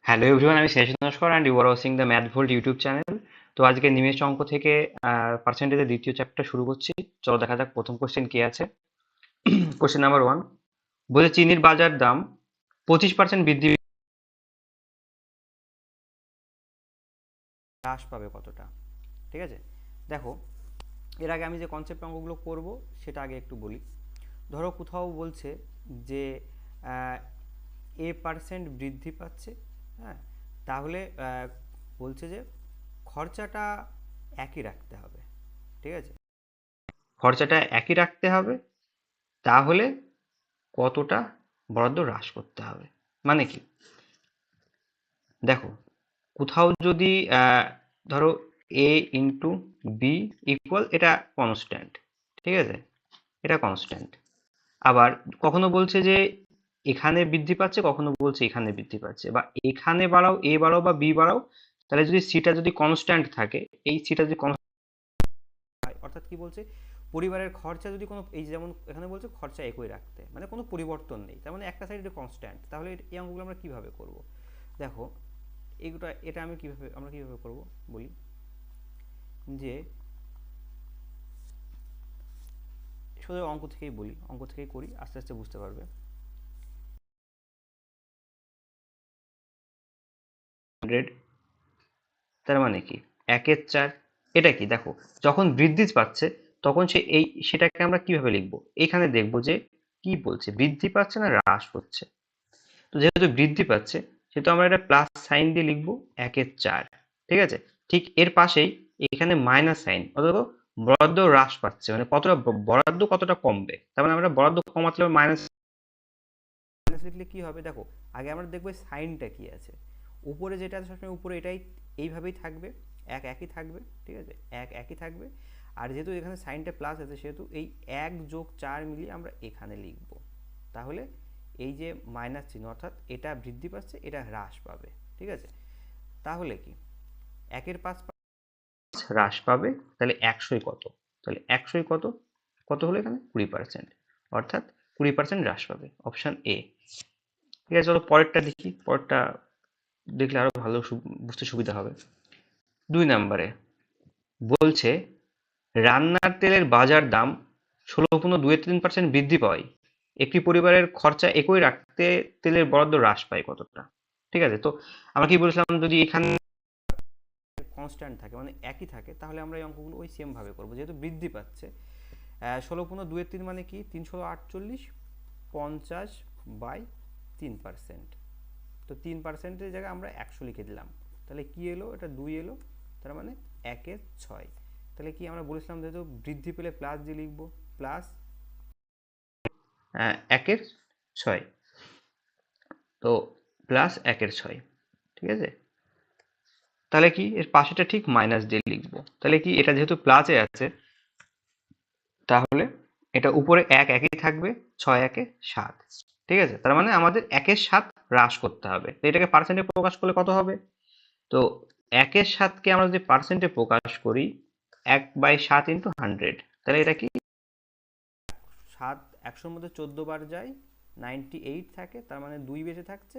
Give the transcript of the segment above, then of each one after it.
Hello everyone, আমি Shesh Naskar and you are watching the math vault YouTube channel. তো আজকে নিমেষ অঙ্ক থেকে পার্সেন্টেজের দ্বিতীয় চ্যাপ্টার শুরু করছি। চলো দেখা যাক প্রথম কোশ্চেন কি আছে। কোশ্চেন নাম্বার 1 বলে চিনির বাজার দাম 25% বৃদ্ধি হ্রাস পাবে কতটা। ঠিক আছে, দেখো, এর আগে আমি যে কনসেপ্ট অঙ্কগুলো করব সেটা আগে একটু বলি। ধরো কোথাও বলছে যে এ% বৃদ্ধি পাচ্ছে, হ্যাঁ, তাহলে বলছে যে খরচাটা একই রাখতে হবে। ঠিক আছে, খরচাটা একই রাখতে হবে, তাহলে কতটা বরাদ্দ হ্রাস করতে হবে। মানে কি, দেখো কোথাও যদি ধরো এ ইন্টু বি ইকুয়াল, এটা কনস্ট্যান্ট। ঠিক আছে, এটা কনস্ট্যান্ট। আবার কখনো বলছে যে এখানে বৃদ্ধি পাচ্ছে, কখনো বলছে এখানে বৃদ্ধি পাচ্ছে, বা এখানে বাড়াও, এ বাড়াও বা বি বাড়াও, তাহলে যদি সিটা যদি কনস্ট্যান্ট থাকে, এই সিটা যদি অর্থাৎ কি বলছে, পরিবারের খরচা যদি কোনো, এই যেমন এখানে বলছে খরচা একই রাখতে, মানে কোনো পরিবর্তন নেই, তার মানে একটা সাইড কনস্ট্যান্ট, তাহলে এই অঙ্কগুলো আমরা কিভাবে করব। দেখো, এটা আমরা কিভাবে করব বলি, যে শুধু অঙ্ক থেকেই বলি, অঙ্ক থেকেই করি, আস্তে আস্তে বুঝতে পারবে। 100, তার মানে কি 1/4। এটা কি, দেখো যখন বৃদ্ধি পাচ্ছে তখন সেটাকে আমরা কিভাবে লিখবো, এখানে দেখবো যে কি বলছে, বৃদ্ধি পাচ্ছে না হ্রাস হচ্ছে। তো যেহেতু বৃদ্ধি পাচ্ছে, সেহেতু আমরা এটা প্লাস সাইন দিয়ে লিখবো 1/4। ঠিক আছে, ঠিক এর পাশেই এখানে মাইনাস সাইন, অথবা বরাদ্দ হ্রাস পাচ্ছে, মানে কতটা বরাদ্দ কতটা কমবে, তার মানে আমরা বরাদ্দ কমাতে হবে মাইনাস। মাইনাস লিখলে কি হবে, দেখো আগে আমরা দেখবো সাইনটা কি আছে। উপরে যেটা আছে সবসময় উপরে এটাই এইভাবেই থাকবে, একই থাকবে। ঠিক আছে, একই থাকবে। আর যেহেতু এখানে সাইনটা প্লাস আছে, সেহেতু এই 1+4 মিলিয়ে আমরা এখানে লিখব। তাহলে এই যে মাইনাস চিহ্ন, অর্থাৎ এটা বৃদ্ধি পাচ্ছে, এটা হ্রাস পাবে। ঠিক আছে, তাহলে কি 1/5 হ্রাস পাবে, তাহলে 100 কত, তাহলে 100 কত, কত হলো এখানে 20%, অর্থাৎ 20% হ্রাস পাবে, অপশন এ। ঠিক আছে, চলো পরেরটা দেখি, পরেরটা দেখলে আরো ভালো বুঝতে সুবিধা হবে। 2 নম্বরে বলছে রান্নার তেলের বাজার দাম 16.23% বৃদ্ধি পায়, একটি পরিবারের খরচা একই রাখতে তেলের বরাদ্দ হ্রাস পায় কতটা। ঠিক আছে, তো আমরা কি বলেছিলাম, যদি এখানে কনস্ট্যান্ট থাকে, মানে একই থাকে, তাহলে আমরা এই অঙ্কগুলো ওই সেম ভাবে করবো। যেহেতু বৃদ্ধি পাচ্ছে, 16.23 মানে কি 348, 50/3%। তো 3%-এর জায়গায় আমরা 100 লিখে দিলাম, তাহলে কি এলো, এটা 2 এলো, তার মানে 1/6। তাহলে কি আমরা বলেছিলাম, যেহেতু বৃদ্ধি পেলে প্লাস দিয়ে লিখবো, প্লাস 1/6, তো প্লাস 1/6। ঠিক আছে, তাহলে কি এর পাশেটা ঠিক মাইনাস দিয়ে লিখবো, তাহলে কি এটা যেহেতু প্লাসে আছে, তাহলে এটা উপরে একই থাকবে, 6×1=7। ঠিক আছে, তার মানে আমাদের 1/7 হ্রাস করতে হবে। তো এটাকে পার্সেন্টে প্রকাশ করলে কত হবে, তো 1/7কে আমরা যদি পার্সেন্টে প্রকাশ করি, 1/7 × 100, তাহলে এটা কি 7 100-র মধ্যে 14 বার যায়, 98 থাকে, তার মানে 2 বেঁচে থাকছে,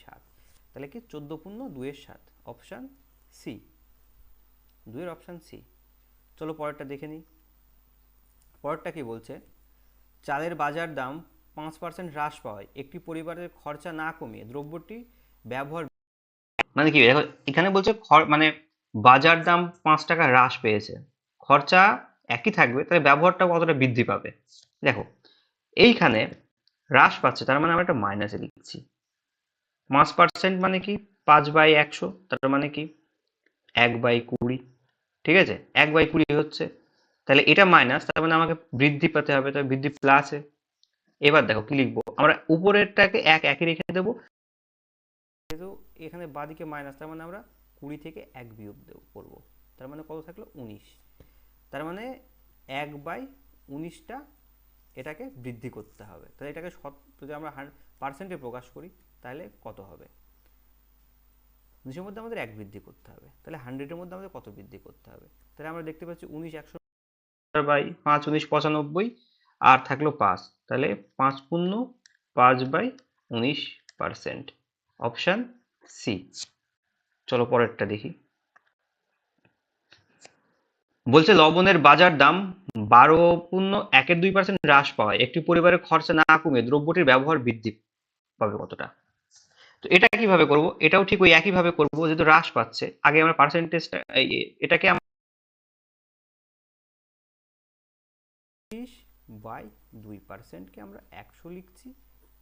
7। তাহলে কি 14×2=7, অপশান সি, 2 এর অপশান সি। চলো পরেরটা দেখে নিই। পরেরটা কি বলছে, চালের বাজার দাম 5% হ্রাস পাওয়ায় একটি পরিবারের খরচা না কমিয়ে দ্রব্যটি ব্যবহার। মানে কি, দেখো এখানে বলছে মানে বাজার দাম 5 টাকা হ্রাস পেয়েছে, খরচা একই থাকবে, তাহলে ব্যবহারটা কতটা বৃদ্ধি পাবে। দেখো এইখানে হ্রাস পাচ্ছে, তার মানে আমরা একটা মাইনাসে লিখছি। 5% মানে কি 5/100, তার মানে কি 1/20। ঠিক আছে, 1/20 হচ্ছে, তাহলে এটা মাইনাস, তার মানে আমাকে বৃদ্ধি পেতে হবে, তাহলে বৃদ্ধি প্লাসে। এবার দেখো কি লিখবো, আমরা উপরেরটাকে একই রেখে দেবো। যেহেতু এখানে বাঁদিকে মাইনাস, তার মানে আমরা 20 থেকে 1 বিয়োগ করবো, তার মানে কত থাকলো 19। তার মানে 1/19টা এটাকে বৃদ্ধি করতে হবে। তাহলে এটাকে যদি আমরা পার্সেন্টে প্রকাশ করি, তাহলে কত হবে, 19-এর মধ্যে আমাদের 1 বৃদ্ধি করতে হবে, তাহলে 100-এর মধ্যে আমাদের কত বৃদ্ধি করতে হবে। তাহলে আমরা দেখতে পাচ্ছি 19 100, 5×5 = 95, আর থাকলো 5, তাহলে 5×5/19%, অপশন সি। চলো পরেরটা দেখি। বলছে লবণের বাজার দাম 12.1% হ্রাস পাওয়ায় একটি পরিবারের খরচা না কমে দ্রব্যটির ব্যবহার বৃদ্ধি পাবে কতটা। তো এটা কিভাবে করব? এটাও ঠিক ওই একই ভাবে করব, যেহেতু হ্রাস পাচ্ছে আগে আমরা পার্সেন্টেজটা এটাকে 30/2%কে আমরা 100 লিখছি,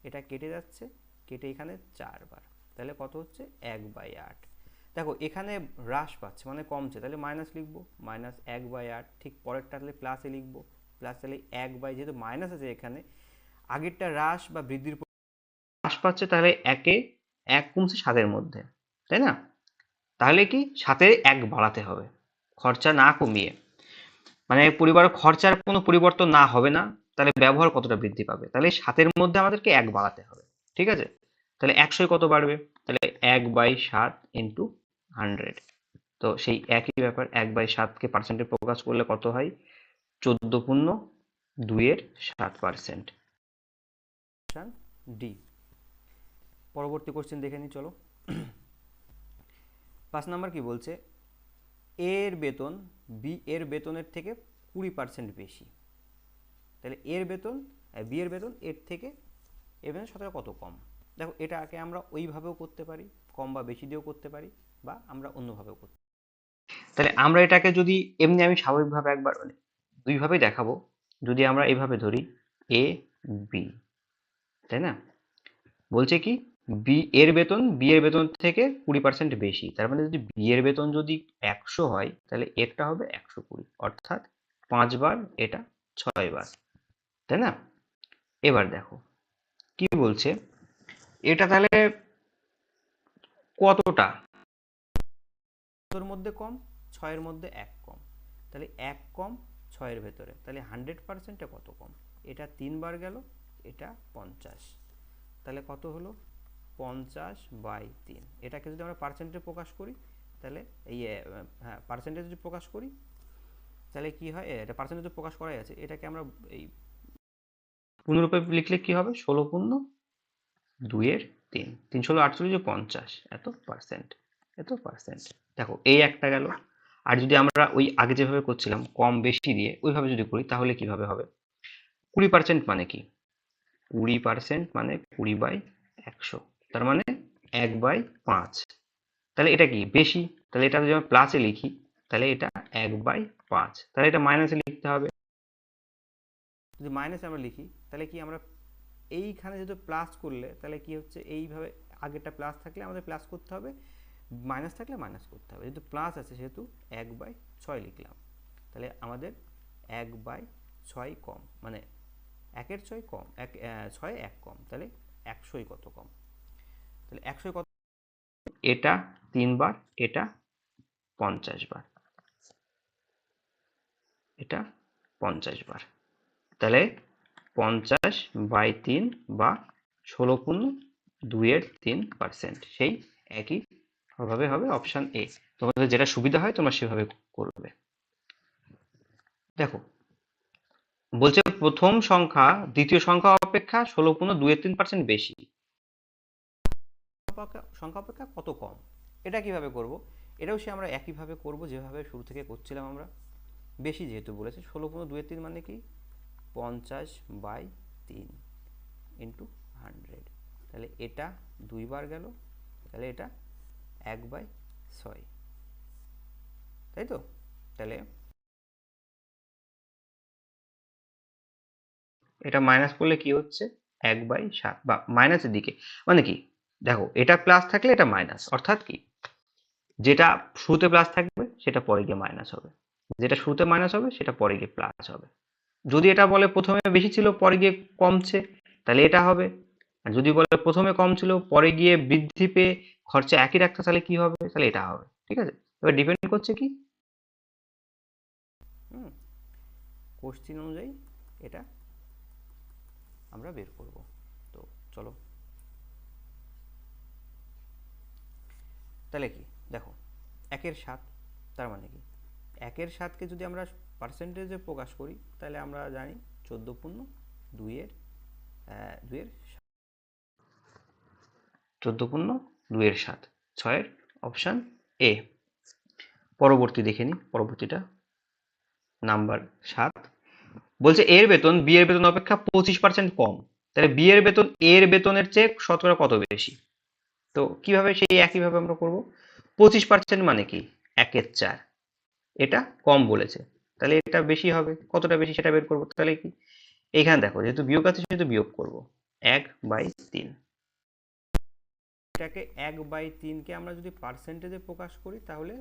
এটা কেটে যাচ্ছে, কেটে এখানে 4 বার, তাহলে কত হচ্ছে 1/8। দেখো এখানে হ্রাস পাচ্ছে মানে কমছে, তাহলে মাইনাস লিখবো, -1/8। ঠিক পরেরটা তাহলে প্লাসে লিখবো, প্লাস তাহলে যেহেতু মাইনাস আছে এখানে, আগেরটা হ্রাস বা বৃদ্ধির হ্রাস পাচ্ছে, তাহলে একে 1 কমছে 7-এর মধ্যে, তাই না? তাহলে কি 7-এর 1 বাড়াতে হবে, খরচা না কমিয়ে। মানে পরিবারের খরচার কোনো পরিবর্তন না হবে না, তাহলে ব্যবহার কতটা বৃদ্ধি পাবে? তাহলে 7-এর মধ্যে আমাদেরকে 1 বাড়াতে হবে, ঠিক আছে? তাহলে 100 কত বাড়বে? তাহলে 1/7 ইন্টু 100। তো সেই একই ব্যাপার, 1/7কে পার্সেন্টে প্রকাশ করলে কত হয়? 14.2%। ডি। পরবর্তী কোশ্চেন দেখে নিই, চলো। 5 নাম্বার কি বলছে? এর বেতন বি এর বেতনের থেকে 20% বেশি, তাহলে এর বেতন বি এর বেতন এর থেকে এর বেতন শতকরা কত কম। দেখো এটাকে আমরা ওইভাবেও করতে পারি, কম বা বেশি দিয়েও করতে পারি, বা আমরা অন্যভাবেও করতে পারি। তাহলে আমরা এটাকে যদি এমনি, আমি স্বাভাবিকভাবে একবার মানে দুইভাবেই দেখাবো। যদি আমরা এইভাবে ধরি এ বি, তাই না? বলছে কি বি এর বেতন থেকে 20% বেশি, তার মানে যদি বি এর বেতন যদি 100 হয়, তাহলে এরটা হবে 120, অর্থাৎ 5 বার, এটা 6 বার, তাই না? এবার দেখো কি বলছে, এটা তাহলে কতটা? তোর মধ্যে কম, 6-এর মধ্যে 1 কম, তাহলে 1 কম 6-এর ভেতরে, তাহলে 100%-এ কত কম? এটা 3 বার গেল, এটা 50, তাহলে কত হলো? 50/3। এটাকে যদি আমরা পার্সেন্টে প্রকাশ করি, তাহলে এই হ্যাঁ পার্সেন্টেজ যদি প্রকাশ করি, তাহলে কি হয়? এটা পার্সেন্টেজ প্রকাশ করাই আছে, এটাকে আমরা এই পূর্ণরূপে লিখলে কি হবে? 16.2/3, 3 × 48 50, এত পার্সেন্ট। দেখো এই একটা গেল। আর যদি আমরা ওই আগে যেভাবে করছিলাম কম বেশি দিয়ে, ওইভাবে যদি করি, তাহলে কিভাবে হবে? 20% মানে কি? 20% মানে 20/100, তার মানে 1/5। তাহলে এটা কি বেশি? তাহলে এটা যদি আমরা প্লাসে লিখি, তাহলে এটা 1/5, তাহলে এটা মাইনাসে লিখতে হবে। যদি মাইনাসে আমরা লিখি, তাহলে কি আমরা এইখানে যেহেতু প্লাস করলে, তাহলে কি হচ্ছে, এইভাবে আগেরটা প্লাস থাকলে আমাদের প্লাস করতে হবে, মাইনাস থাকলে মাইনাস করতে হবে। যেহেতু প্লাস আছে সেহেতু 1/6 লিখলাম, তাহলে আমাদের 1/6 কম, মানে 1-এর 6 কম, 6-এ 1 কম, তাহলে 100 কত কম? তাহলে 100 কত? এটা 3 বার, এটা 50 বার, এটা 50 বার, তাহলে 50/3 বা 16.2/3%, সেই একই ভাবে হবে অপশন এ। তোমাদের যেটা সুবিধা হয় তোমরা সেভাবে করবে। দেখো বলছে প্রথম সংখ্যা দ্বিতীয় সংখ্যা অপেক্ষা 16.2/3% বেশি। সংখ্যা অপেক্ষা কত কম? এটা কিভাবে করব? এটাও সে আমরা একইভাবে করব যেভাবে শুরু থেকে করছিলাম আমরা। বেশি যেহেতু বলেছে, 16.2/3 মানে কি? 50/3 ইন্টু 100, তাহলে এটা 2 বার গেল, তাহলে এটা 1/6, তাই তো? তাহলে এটা মাইনাস করলে কি হচ্ছে? 1/7, বা মাইনাসের দিকে মানে কি? দেখো এটা প্লাস থাকলে এটা মাইনাস, অর্থাৎ কি, যেটা শুরুতে প্লাস থাকবে সেটা পরে গিয়ে মাইনাস হবে, যেটা শুরুতে মাইনাস হবে সেটা পরে গিয়ে প্লাস হবে। যদি এটা বলে প্রথমে বেশি ছিল পরে গিয়ে কমছে, তাহলে এটা হবে। আর যদি বলে প্রথমে কম ছিল পরে গিয়ে বৃদ্ধি পেয়ে খরচা একই রাখতে, তাহলে কি হবে? তাহলে এটা হবে। ঠিক আছে, এবার ডিপেন্ড করছে কি কোশ্চিন অনুযায়ী এটা আমরা বের করব। তো চলো, তাহলে কি দেখো 1-এর 7, তার মানে কি 1-এর 7কে যদি আমরা পার্সেন্টেজে প্রকাশ করি, তাহলে আমরা জানি 14.2/2 14.2 2 এর 7, 6-এর অপশান এ। পরবর্তী দেখে নিই, পরবর্তীটা নাম্বার 7 বলছে এর বেতন বি এর বেতন অপেক্ষা 25% কম, তাহলে বি এর বেতন এ এর বেতনের চেয়ে শতকরা কত বেশি। তো কিভাবে, সেই একইভাবে আমরা করব। 25% মানে কি, 1/4, এটা কম বলেছে, তাহলে এটা বেশি হবে, কতটা বেশি সেটা বের করবো। তাহলে কি, এইখানে দেখো যেহেতু বিয়োগ আছে সেহেতু বিয়োগ করব 1/3। এটাকে 1/3কে আমরা যদি পার্সেন্টেজে প্রকাশ করি তাহলে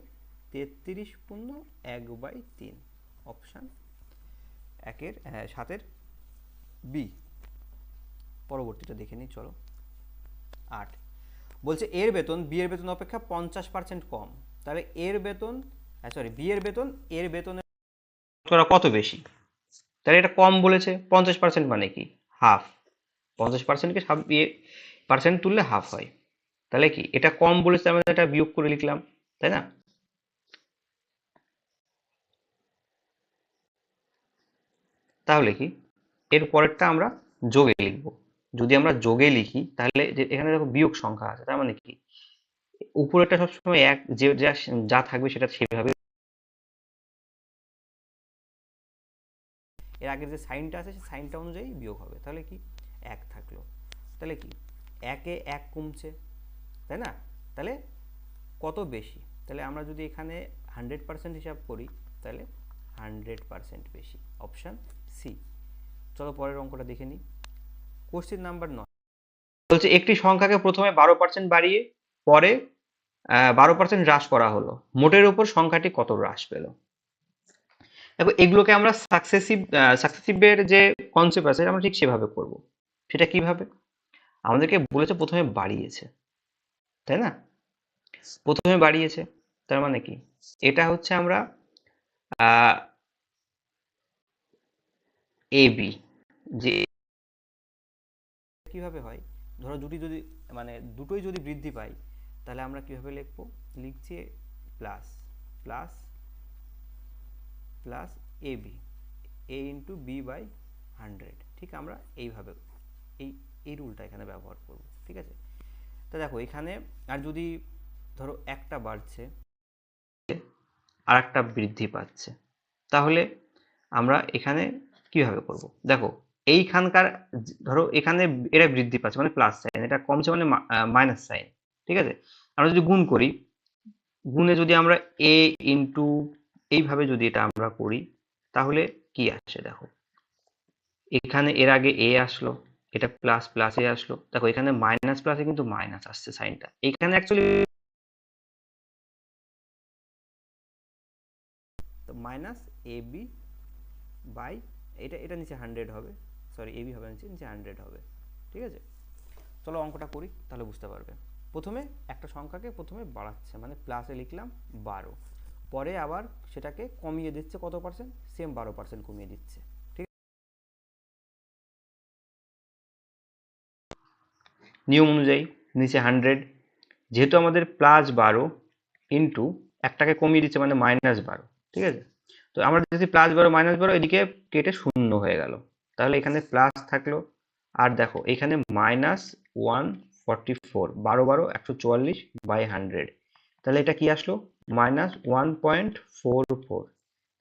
33.1/3, অপশান 7-এর বি। পরবর্তীটা দেখে নিই, চলো। 8 বলছে এর বেতন বি এর বেতন অপেক্ষা 50% কম, তাহলে এর বেতন বি এর বেতন এর বেতনের কত বেশি, তাহলে এটা কম বলেছে। 50% মানে কি, হাফ। 50%কে পার্সেন্ট তুললে হাফ হয়, তাহলে কি এটা কম বলেছে, আমরা এটা বিয়োগ করে লিখলাম, তাই না। তাহলে কি এর পরেরটা আমরা যোগে লিখব। যদি আমরা যোগে লিখি তাহলে যে এখানে দেখো বিয়োগ সংখ্যা আছে, তার মানে কি উপরেরটা সবসময় এক, যে যা থাকবে সেটা সেভাবে। এর আগের যে সাইনটা আছে সেই সাইনটা অনুযায়ী বিয়োগ হবে, তাহলে কি 1 থাকলো, তাহলে কি 1-এ 1 কমছে, তাই না। তাহলে কত বেশি, তাহলে আমরা যদি এখানে 100% হিসাব করি তাহলে 100% বেশি, অপশান সি। চলো পরের অঙ্কটা দেখে নিই। কোশ্চেন নাম্বার 9 বলছে একটি সংখ্যাকে প্রথমে 12% বাড়িয়ে পরে 12% হ্রাস করা হলো, মোটের উপর সংখ্যাটি কত হ্রাস পেল। দেখো এগুলোকে আমরা সাকসেসিভের যে কনসেপ্ট আছে আমরা ঠিক সেভাবে করব। সেটা কিভাবে, আমাদেরকে বলেছে প্রথমে বাড়িয়েছে, তাই না, প্রথমে বাড়িয়েছে, তার মানে কি এটা হচ্ছে আমরা এ বি, যে কিভাবে হয়, ধরো যদি মানে দুটোই যদি বৃদ্ধি পায় তাহলে আমরা কিভাবে লিখবো, লিখছি plus plus plus A B, A into B by 100, ঠিক আমরা এইভাবে এই রুলটা এখানে ব্যবহার করব, ঠিক আছে। তো দেখো এখানে আর যদি ধরো একটা বাড়ছে আর একটা বৃদ্ধি পাচ্ছে, তাহলে আমরা এখানে কিভাবে করব। দেখো এইখানকার ধরো এখানে এটা বৃদ্ধি পাচ্ছে মানে প্লাস সাইন, এটা কমছে মানে মাইনাস সাইন, ঠিক আছে। আমরা যদি গুণ করি, গুণে যদি আমরা এ ইন্টু এইভাবে যদি এটা আমরা করি তাহলে কি আসে, দেখো এখানে এর আগে এ আসলো, এটা প্লাস প্লাসে আসলো, দেখো এখানে মাইনাস প্লাসে কিন্তু মাইনাস আসছে সাইনটা, এখানে অ্যাকচুয়ালি তো মাইনাস এ বি বাই এটা নিচে 100 হবে, সরি এ বি হবে নিচে 100 হবে, ঠিক আছে। চলো অঙ্কটা করি তাহলে বুঝতে পারবে। প্রথমে একটা সংখ্যাকে প্রথমে বাড়াচ্ছে মানে প্লাসে লিখলাম 12, পরে আবার সেটাকে কমিয়ে দিচ্ছে কত পার্সেন্ট, সেম 12% কমিয়ে দিচ্ছে, ঠিক আছে। নিয়ম অনুযায়ী নিচে 100, যেহেতু আমাদের +12 ইন্টু একটাকে কমিয়ে দিচ্ছে মানে -12, ঠিক আছে। তো আমরা যদি +12 -12 এদিকে কেটে শূন্য হয়ে গেল, তাহলে এখানে প্লাস থাকলো, আর দেখো এখানে -144, 12 12 144/100, তাহলে এটা কি আসলো -1.44,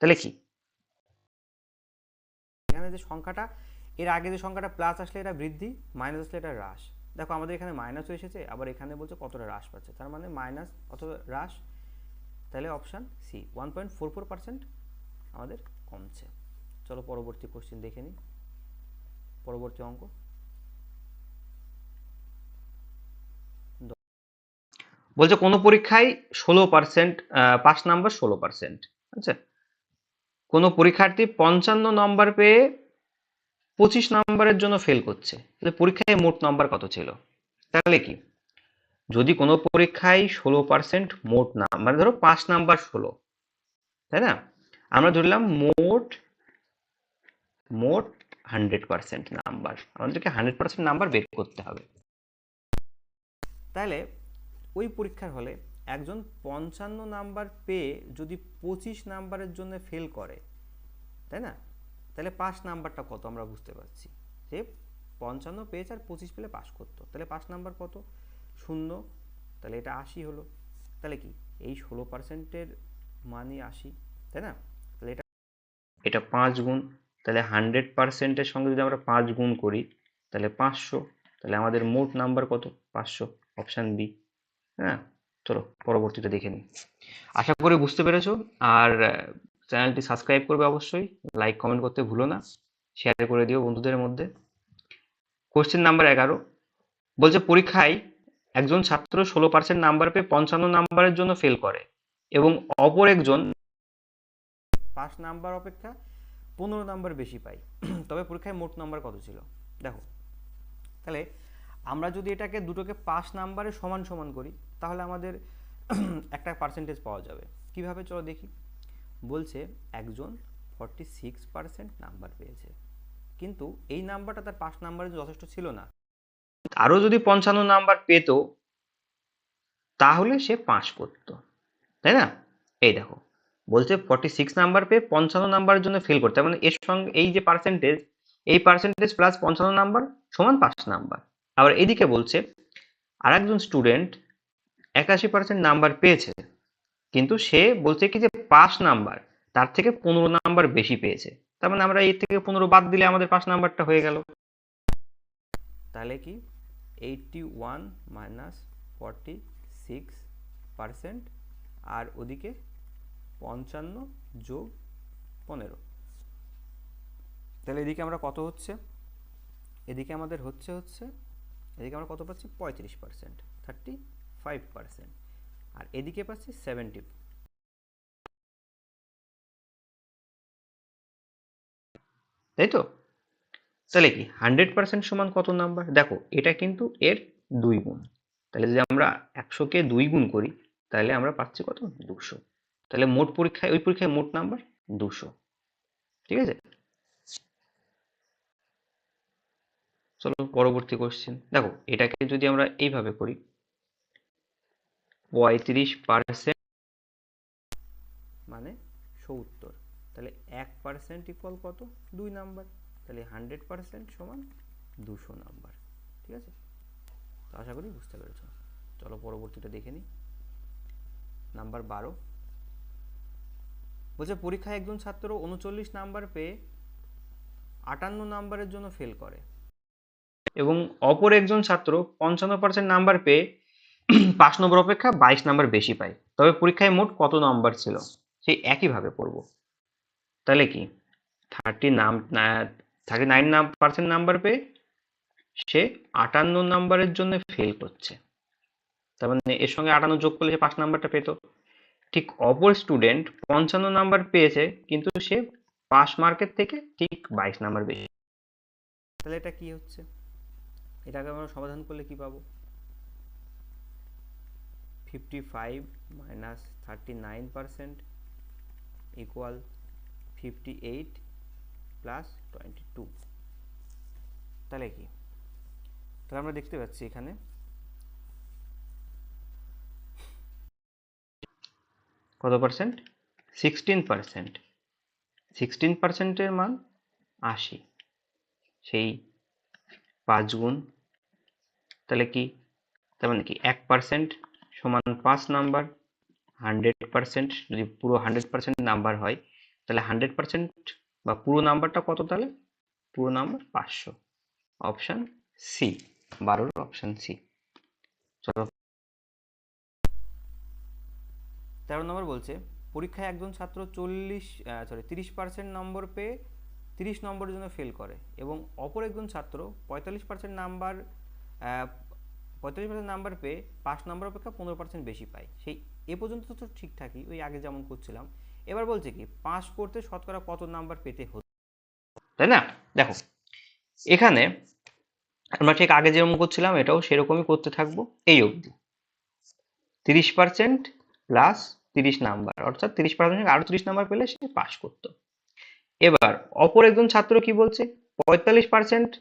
তাহলে কি এখানে যে সংখ্যাটা এর আগে যে সংখ্যাটা প্লাস আসলে এটা বৃদ্ধি, মাইনাস আসলে এটা হ্রাস। দেখো আমাদের এখানে মাইনাসও এসেছে, আবার এখানে বলছে কতটা হ্রাস পাচ্ছে, তার মানে মাইনাস অথবা হ্রাস, তাহলে অপশান সি 1.44% আমাদের কমছে। চলো পরবর্তী কোশ্চেন দেখে নিই, পরবর্তী অঙ্ক। বলছে কোনো পরীক্ষায় 16%, 5 নাম্বার 16%, আচ্ছা, কোনো পরীক্ষার্থী 55 নম্বর পেয়ে 25 নম্বরের জন্য ফেল করছে, তাহলে পরীক্ষায় মোট নাম্বার কত ছিল। তাহলে কি, যদি কোনো পরীক্ষায় 16% মোট নাম্বার মানে ধরো 5 নাম্বার 16, তাই না, আমরা ধরলাম মোট মোট 100% নাম্বার, আমাদেরকে 100% নাম্বার বের করতে হবে। তাহলে ওই পরীক্ষার হলে একজন 55 নাম্বার পেয়ে যদি 25 নাম্বারের জন্য ফেল করে, তাই না, তাহলে পাস নাম্বারটা কত আমরা বুঝতে পারছি, যে 55 পেয়েছে আর 25 পেলে পাস করতো, তাহলে পাস নাম্বার কত, 0 তাহলে এটা 80 হলো। তাহলে কি এই 16%-এর মানই 80, তাই না? তাহলে এটা 5 গুণ, তাহলে 100%-এর সঙ্গে যদি আমরা 5 গুণ করি তাহলে 500, তাহলে আমাদের মোট নাম্বার কত? 500, অপশান বি। হ্যাঁ, চলো পরবর্তীটা দেখে নিই। আশা করি বুঝতে পেরেছো। আর চ্যানেলটি সাবস্ক্রাইব করবে অবশ্যই, লাইক কমেন্ট করতে ভুলো না, শেয়ার করে দিও বন্ধুদের মধ্যে। কোশ্চেন নাম্বার 11 বলছে, পরীক্ষায় একজন ছাত্র 16% নাম্বার পেয়ে 55 নাম্বারের জন্য ফেল করে এবং অপর একজন 5 নাম্বার অপেক্ষা 15 নাম্বার বেশি পাই, তবে পরীক্ষায় মোট নাম্বার কত ছিল? দেখো, তাহলে আমরা যদি এটাকে দুটোকে 5 নাম্বারে সমান সমান করি তাহলে আমাদের একটা পার্সেন্টেজ পাওয়া যাবে। কিভাবে চলো দেখি। বলছে একজন 46% নাম্বার পেয়েছে, কিন্তু এই নাম্বারটা তার 5 নাম্বারে যথেষ্ট ছিল না। আরো যদি 55 নাম্বার পেত তাহলে সে পাস করতো, তাই না? এই দেখো, বলছে 46 নাম্বার পেয়ে 55 নাম্বারের জন্য ফেল করতে, মানে এর সঙ্গে এই যে পার্সেন্টেজ, এই পার্সেন্টেজ প্লাস 55 নাম্বার সমান 5 নাম্বার। আবার এদিকে বলছে আর একজন স্টুডেন্ট 81% নাম্বার পেয়েছে, কিন্তু সে বলছে কি যে 5 নাম্বার তার থেকে 15 নাম্বার বেশি পেয়েছে। তার মানে আমরা এর থেকে 15 বাদ দিলে আমাদের 5 নাম্বারটা হয়ে গেল। তাহলে কি 81 মাইনাস 46% আর ওদিকে 55 যোগ 15, তাহলে এদিকে আমরা কত হচ্ছে? এদিকে আমাদের হচ্ছে এদিকে আমরা কত পাচ্ছি? 35%, 35%, আর এদিকে পাচ্ছি 70। তাই তো? তাহলে কি 100% সমান কত নাম্বার? দেখো, এটা কিন্তু এর 2 গুণ। তাহলে যদি আমরা 100-কে 2 গুণ করি তাহলে আমরা পাচ্ছি কত? 200। তাহলে মোট পরীক্ষায়, ওই পরীক্ষায় মোট নাম্বার 200। ঠিক আছে, চলো পরবর্তী কোশ্চেন। দেখো, এটাকে যদি আমরা এইভাবে করি, 35% মানে 70, তাহলে 1% ইকুয়াল কত? 2 নাম্বার। তাহলে 100% সমান 200 নাম্বার। ঠিক আছে, তো আশা করি বুঝতে পেরেছ। চলো পরবর্তীটা দেখে নিই। নাম্বার 12 বলছে পরীক্ষায় একজন ছাত্র 39 নাম্বার পেয়ে 58 নাম্বারের জন্য ফেল করে এবং অপর একজন ছাত্র 55% নাম্বার পেয়ে 5 নম্বর অপেক্ষা 22 নাম্বার বেশি পায়, তবে পরীক্ষায় মোট কত নাম্বার ছিল? সেই একইভাবে পড়ব। তাহলে কি 39% নাম্বার পেয়ে সে 58 নাম্বারের জন্য ফেল করছে, তার মানে এর সঙ্গে 58 যোগ করলে সে 5 নাম্বারটা পেত। ঠিক অপর স্টুডেন্ট 55 নাম্বার পেয়েছে, কিন্তু সে পাস মার্কের থেকে ঠিক 22 নাম্বার বেশি। তাহলে এটা কি হচ্ছে? এটাকে আমরা সমাধান করলে কি পাবো? 55 মাইনাস 39% ইকুয়াল 58 প্লাস 22। তাহলে কি? তাহলে আমরা দেখতে পাচ্ছি এখানে কত পার্সেন্ট? 16%। 16%-এর মান 80, সেই 5 গুণ। তাহলে কি, তার মানে কি 1% সমান 5 নাম্বার। 100% যদি পুরো 100% নাম্বার হয় তাহলে 100% বা পুরো নাম্বারটা কত? তাহলে পুরো number 500, option C, 12 option C. চলো 13 নম্বর বলছে পরীক্ষায় একজন ছাত্র 30% নম্বর পেয়ে 30 নম্বরের জন্য ফেল করে এবং অপর একজন ছাত্র 45% নাম্বার 45% নাম্বার পেয়ে 5 নম্বর অপেক্ষা 15% বেশি পায়। সেই এ পর্যন্ত তো ঠিকঠাকই, ওই আগে যেমন করছিলাম। এবার বলছে কি পাস করতে শতকরা কত নাম্বার পেতে হতো, তাই না? দেখো, এখানে আমরা ঠিক আগে যেরকম করছিলাম এটাও সেরকমই করতে থাকবো এই অবধি। 30% প্লাস 30 নাম্বার, অর্থাৎ 30% আরো 30 নাম্বার পেলে সে পাস করতো। এবার অপর একজন ছাত্র কি বলছে? 45%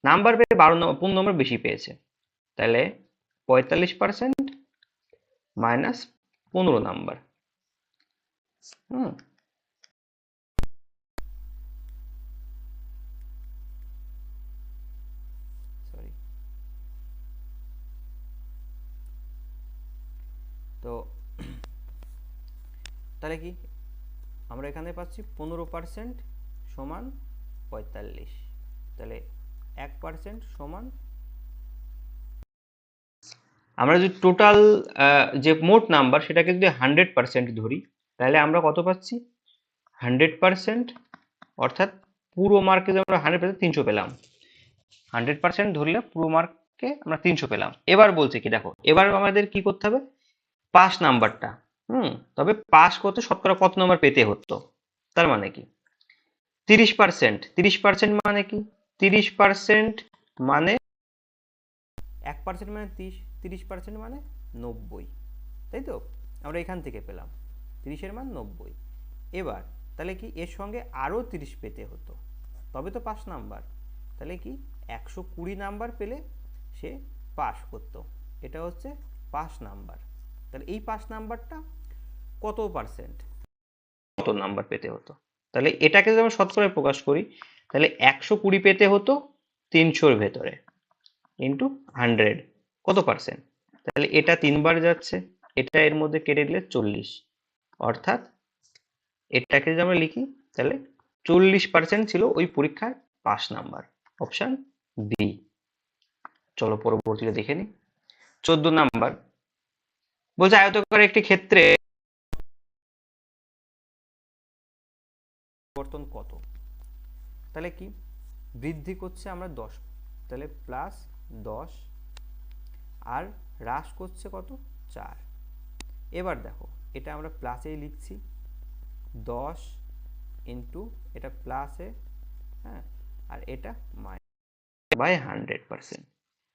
নাম্বার পেয়ে 15 নম্বর বেশি পেয়েছে, তাহলে 45% মাইনাস 15 নাম্বার। হুম, সরি তো তাহলে কি আমরা এখানে পাচ্ছি 15% সমান 45, তাহলে 1% সমান, আমরা যদি টোটাল যে মোট নাম্বার সেটাকে যদি 100% ধরি, তাহলে আমরা কত পাচ্ছি? 100%, অর্থাৎ পুরো মার্কে আমরা 100% 300 পেলাম। 100% ধরলে পুরো মার্কে আমরা 300 পেলাম। এবার বলছে কি, দেখো এবার আমাদের কি করতে হবে, পাস নাম্বারটা। তবে পাস করতে শতকরা কত নাম্বার পেতে হতো? তার মানে কি 30%। 30% মানে কি? 30% মানে 1% মানে 30, 30% মানে 90, তাই তো? আমরা এখান থেকে পেলাম 30-এর মান 90। এবার তাহলে কি এর সঙ্গে আরও 30 পেতে হতো, তবে তো পাস নাম্বার। তাহলে কি 120 নাম্বার পেলে সে পাস করতো, এটা হচ্ছে পাস নাম্বার। তাহলে এই পাস নাম্বারটা কত পার্সেন্ট? কত নাম্বার পেতে হতো? তাহলে এটাকে যদি আমরা শতকরায় প্রকাশ করি, তাহলে 120 পেতে হতো 300-র ভেতরে, ইন্টু 100 কত পার্সেন্ট? তাহলে এটা 3 বার যাচ্ছে, এটা এর মধ্যে কেটে দিলে 40, অর্থাৎ এটাকে যদি আমরা লিখি, তাহলে 40% ছিল ওই পরীক্ষার পাস নাম্বার। Option B. চলো পরবর্তীটা দেখে নিই। 14 নাম্বার বলছে আয়তকার একটি ক্ষেত্রে পরিবর্তন কত? তাহলে কি বৃদ্ধি করছে আমরা 10, তাহলে প্লাস 10, আর হ্রাস করছে কত? 4। এবার দেখো এটা আমরা প্লাসেই লিখছি, 10 ইন্টু এটা প্লাসে, হ্যাঁ, আর এটা মাইনাস বাই 100%।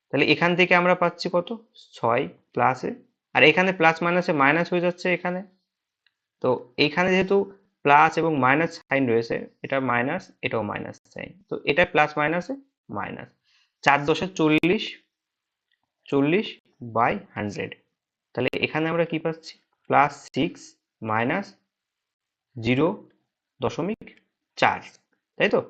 তাহলে এখান থেকে আমরা পাচ্ছি কত? 6 প্লাসে, আর এখানে প্লাস মাইনাসে মাইনাস হয়ে যাচ্ছে এখানে। তো এইখানে যেহেতু প্লাস এবং মাইনাস সাইন রয়েছে, এটা মাইনাস, এটাও মাইনাস সাইন, তো এটা প্লাস মাইনাসে মাইনাস। 4 10 40, 40 বাই 100। তাহলে এখানে আমরা কি পাচ্ছি? প্লাস 6 মাইনাস 0.4, তাই তো?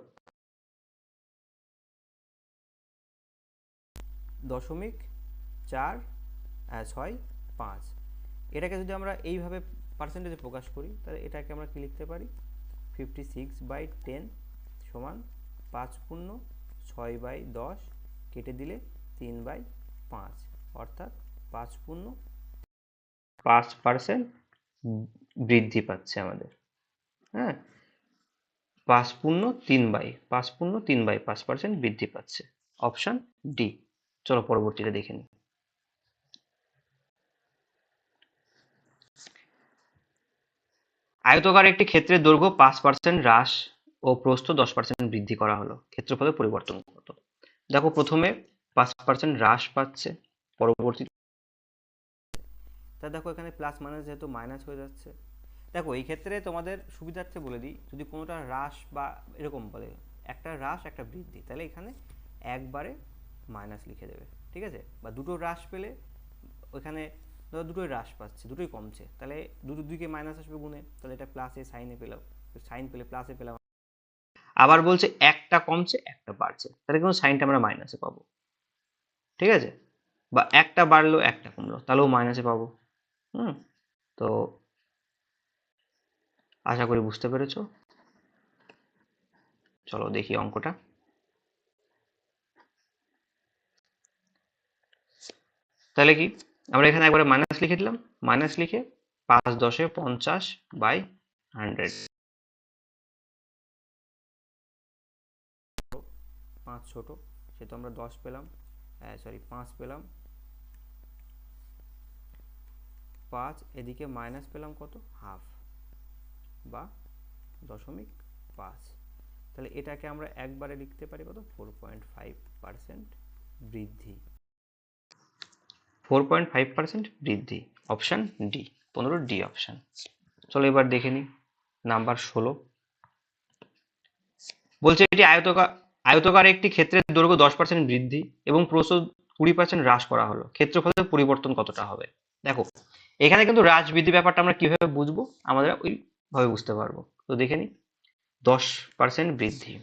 0.465। এটাকে যদি আমরা এইভাবে পার্সেন্টেজে প্রকাশ করি, তাহলে এটাকে আমরা কি লিখতে পারি? 56/10 সমান 5×6/10 কেটে দিলে 3/5, অর্থাৎ 5% বৃদ্ধি পাচ্ছে আমাদের। হ্যাঁ, 5×3/5% বৃদ্ধি পাচ্ছে। Option D. চলো পরবর্তীটা দেখে নিই। আয়তকার একটি ক্ষেত্রের দৈর্ঘ্য 5% হ্রাস ও প্রস্থ 10% বৃদ্ধি করা হলো, ক্ষেত্রফলের পরিবর্তন কত? দেখো প্রথমে 5% হ্রাস পাচ্ছে, পরবর্তী তা দেখো এখানে প্লাস মাইনাস যেহেতু মাইনাস হয়ে যাচ্ছে। দেখো এই ক্ষেত্রে তোমাদের সুবিধার্থে বলে দিই, যদি কোনোটা হ্রাস বা এরকম বলে, একটা হ্রাস একটা বৃদ্ধি, তাহলে এখানে একবারে মাইনাস লিখে দেবে, ঠিক আছে? বা দুটো হ্রাস পেলে ওইখানে ধরো দুটোই হ্রাস পাচ্ছে, দুটোই কমছে, তাহলে দুইকে মাইনাস আসবে গুণে, তাহলে এটা প্লাসে সাইনে পেলাম, সাইন পেলে প্লাসে পেলাম। আবার বলছে একটা কমছে একটা বাড়ছে, তাহলে কিন্তু সাইনটা আমরা মাইনাসে পাবো, ঠিক আছে? বা একটা বাড়লো একটা কমলো, তাহলেও মাইনাসে পাবো। তো আশা করি বুঝতে পেরেছো। চলো দেখি অঙ্কটা। তাহলে কি আমরা এখানে একবারে মাইনাস লিখে দিলাম, মাইনাস লিখে 5 10 50 বাই 100। 5 ছোট, সেহেতু আমরা 10 পেলাম, সরি 5 পেলাম, 5 এদিকে মাইনাস পেলাম কত? হাফ বা 0.5। তাহলে এটাকে আমরা একবারে লিখতে পারি কত? 4.5% বৃদ্ধি। 4.5% বৃদ্ধি। Option D, 15 D option. চলো এবার দেখে নিই নাম্বার 16। বলছে এটি আয়তকার একটি ক্ষেত্রের দৈর্ঘ্য 10% বৃদ্ধি এবং প্রস্থ 20% হ্রাস করা হলো, ক্ষেত্রফলের পরিবর্তন কতটা হবে? দেখো এখানে কিন্তু হ্রাস বৃদ্ধি ব্যাপারটা আমরা কিভাবে বুঝবো, আমরা ওইভাবে বুঝতে পারবো। তো দেখে নিই, 10% বৃদ্ধি,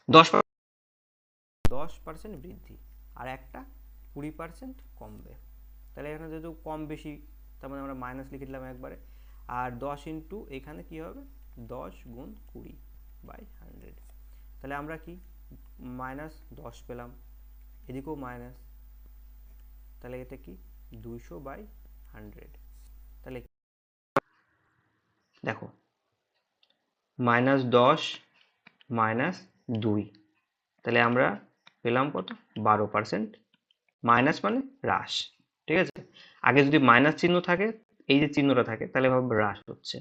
10% বৃদ্ধি, আর একটা 20% কমবে, তাহলে এখানে যেহেতু কম বেশি তার মানে আমরা মাইনাস লিখে দিলাম একবারে। আর 10 ইন্টু এখানে কি হবে 10 গুণ 20 বাই 100। তাহলে আমরা কি -10 পেলাম, এদিকেও মাইনাস, তাহলে এটা কি 200 বাই 100। তাহলে দেখো -10 -2, তাহলে আমরা পেলাম কত 12%, মাইনাস মানে হ্রাস, ঠিক আছে। আগে যদি মাইনাস চিহ্ন থাকে, এই যে চিহ্নটা থাকে, তাহলে ভাববে হ্রাস হচ্ছে।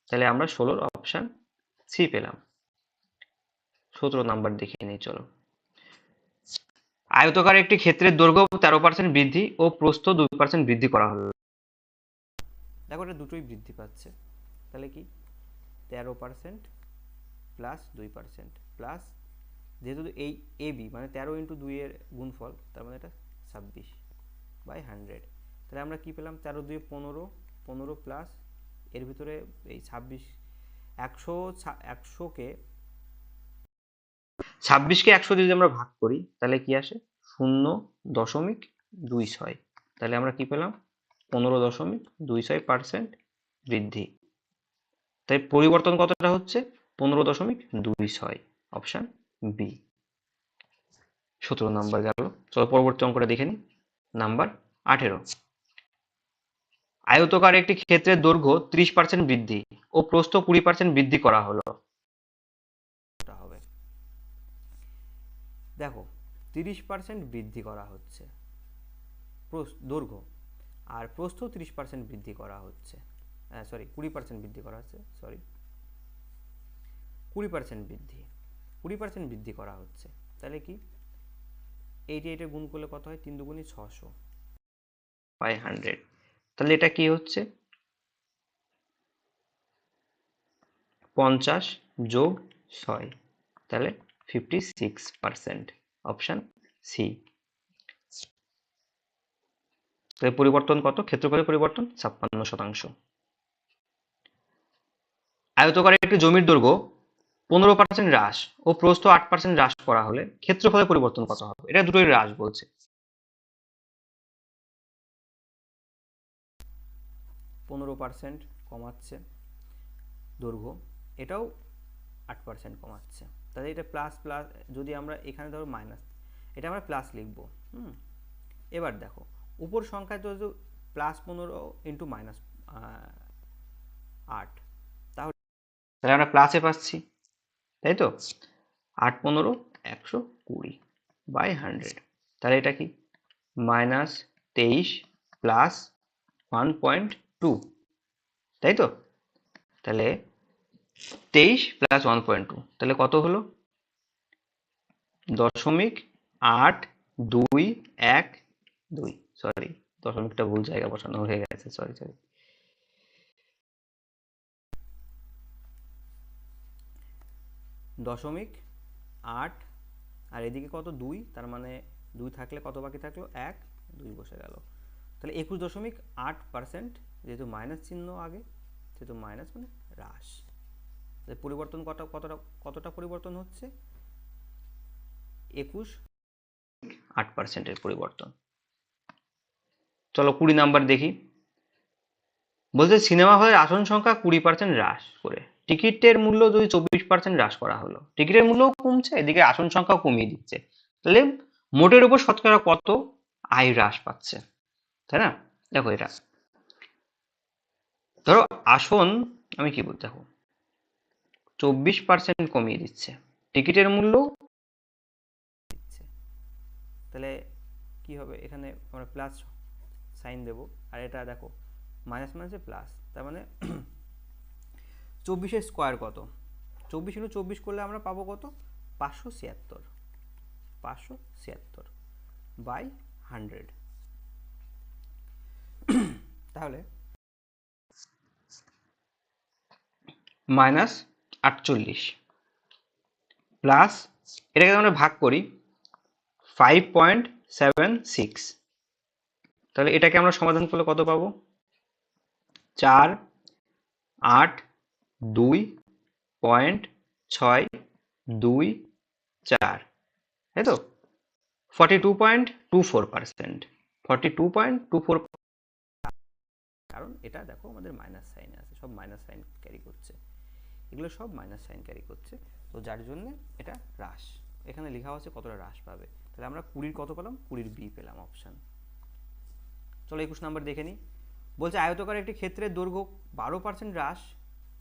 তাহলে আমরা 16 অপশন সি পেলাম। 17 নাম্বার দেখিয়ে নিই চলো। আয়তকার একটি ক্ষেত্রের দৈর্ঘ্য 13% বৃদ্ধি ও প্রস্থ 2% বৃদ্ধি করা হলো। দেখো এটা দুটোই বৃদ্ধি পাচ্ছে, তাহলে কি 13% প্লাস 2% প্লাস, যেহেতু এই এ বি মানে 13 ইন্টু 2 এর গুণফল, তার মানে এটা 26 বাই 100। তাহলে আমরা কি পেলাম 13 2 15, 15 প্লাস এর ভিতরে এই 26, 100কে 26কে 100 দিয়ে যদি আমরা ভাগ করি তাহলে কি আসে 0.26। তাহলে আমরা কি পেলাম 15.26% বৃদ্ধি। তাই পরিবর্তন কতটা হচ্ছে 15.26, অপশন বি। 17 নাম্বার গেল। চলো পরবর্তী অঙ্কটা দেখে নিই। নাম্বার 18, আয়তকার একটি ক্ষেত্রের দৈর্ঘ্য 30% বৃদ্ধি ও প্রস্থ 20% বৃদ্ধি করা হলো। হবে দেখো 30% বৃদ্ধি করা হচ্ছে দৈর্ঘ্য, আর প্রস্থ 30% বৃদ্ধি করা হচ্ছে, সরি 20% বৃদ্ধি করা হচ্ছে, সরি 20% বৃদ্ধি, 20% বৃদ্ধি করা হচ্ছে। তাহলে কি এইটা গুণ করলে কত হয় 3 দুগুণী 600 বাই 100। তাহলে এটা কি হচ্ছে 50 যোগ 6, তাহলে 56%, অপশন সি। তাহলে পরিবর্তন কত, ক্ষেত্রফলের পরিবর্তন 56%। আয়তকার একটি জমির দৈর্ঘ্য 15% হ্রাস ও প্রস্থ 8% হ্রাস করা হলে ক্ষেত্রফলের পরিবর্তন কত হবে? এটা দুটোই হ্রাস বলছে। 15% কমাচ্ছে দৈর্ঘ্য, এটাও 8% কমাচ্ছে। তাহলে এটা প্লাস প্লাস, যদি আমরা এখানে ধরো মাইনাস, এটা আমরা প্লাস লিখবো। এবার দেখো উপর সংখ্যায় তো +15 ইন্টু -8, তাহলে আমরা প্লাসে পাচ্ছি, তাই তো 8 15 120 বাই 100। তাহলে এটা কি -23 প্লাস 1.2, তাই তো। তাহলে 23 প্লাস 1.2, তাহলে কত হলো 0.8212, সরি দশমিকটা ভুল জায়গা বসানো হয়ে গেছে, সরি। 0.8, আর এদিকে কত 2, তার মানে 2 থাকলে কত বাকি থাকলো 1, 2 বসে গেল। তাহলে 21.8%, যেহেতু মাইনাস চিহ্ন আগে সেহেতু মাইনাস মানে হ্রাস। পরিবর্তন কতটা পরিবর্তন হচ্ছে 21.8% পরিবর্তন। চলো 20 নাম্বার দেখি। বলছে সিনেমা হলের আসন সংখ্যা 20% হ্রাস করে টিকিটের মূল্য যদি 24% হ্রাস করা হলো, টিকিটের মূল্যও কমছে, এদিকে আসন সংখ্যাও কমিয়ে দিচ্ছে, তাহলে মোটের উপর শতকরা কত আয় হ্রাস পাচ্ছে, তাই না। দেখো এটা ধরো আসন, আমি কি বলতে, দেখো 24% কমিয়ে দিচ্ছে, টিকিটের মূল্য দিচ্ছে, তাহলে কি হবে এখানে আমরা প্লাস সাইন দেব, আর এটা দেখো মাইনাস মাইনাসে প্লাস, তার মানে 24 স্কোয়ার কত, 24 ইন্টু 24 করলে আমরা পাবো কত 576 বাই 100। তাহলে -48 প্লাস, এটাকে আমরা ভাগ করি 5.76, তাহলে এটাকে আমরা সমাধান করলে কত পাবো 482.624, তাই তো 42.24%। 42.24, কারণ এটা দেখো আমাদের মাইনাস সাইনে আছে, সব মাইনাস সাইন ক্যারি করছে, এগুলো সব মাইনাস সাইন ক্যারি করছে, তো যার জন্য এটা হ্রাস, এখানে লেখা আছে কতটা হ্রাস পাবে। তাহলে আমরা 20 কত পেলাম, 20 বি পেলাম অপশান। চলো 21 নাম্বার দেখে নিই। বলছে আয়তকার একটি ক্ষেত্রের দৈর্ঘ্য 12% হ্রাস